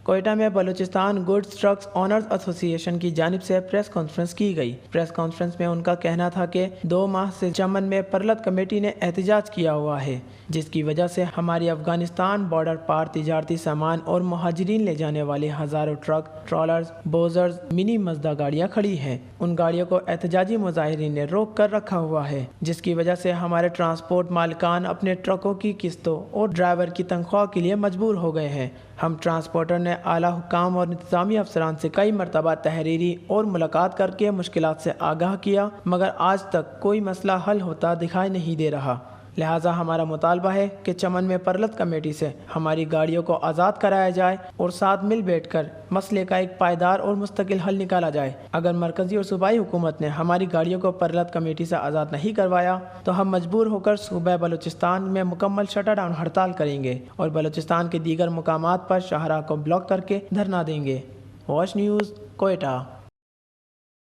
کوئٹہ میں Balochistan goods tricks owners ایسوسی ایشن کی جانب سے پریس کانفرنس کی گئی۔ پریس کانفرنس میں ان کا کہنا تھا کہ 2 ماہ سے چمن میں پرلت کمیٹی نے احتجاج کیا ہوا ہے، جس کی وجہ سے ہماری افغانستان بارڈر پار تجارتی سامان اور مہاجرین لے جانے والے ہزاروں ٹرک، ٹرالرز، بوزرز، منی مزدہ گاڑیاں کھڑی ہیں۔ ان گاڑیوں کو احتجاجی مظاہرین نے روک کر رکھا ہوا ہے، جس کی وجہ سے ہمارے ٹرانسپورٹ مالکان اپنے ٹرکوں کی قسطوں اور ڈرائیور کی تنخواہ کے لیے مجبور ہو گئے ہیں۔ ہم ٹرانسپورٹر نے اعلیٰ حکام اور انتظامی افسران سے کئی مرتبہ تحریری اور ملاقات کر کے مشکلات سے آگاہ کیا، مگر آج تک کوئی مسئلہ حل ہوتا دکھائی نہیں دے رہا۔ لہٰذا ہمارا مطالبہ ہے کہ چمن میں پرلت کمیٹی سے ہماری گاڑیوں کو آزاد کرایا جائے اور ساتھ مل بیٹھ کر مسئلے کا ایک پائیدار اور مستقل حل نکالا جائے۔ اگر مرکزی اور صوبائی حکومت نے ہماری گاڑیوں کو پرلت کمیٹی سے آزاد نہیں کروایا تو ہم مجبور ہو کر صوبہ بلوچستان میں مکمل شٹ ڈاؤن ہڑتال کریں گے اور بلوچستان کے دیگر مقامات پر شاہراہ کو بلاک کر کے دھرنا دیں گے۔ Wash news, Quetta.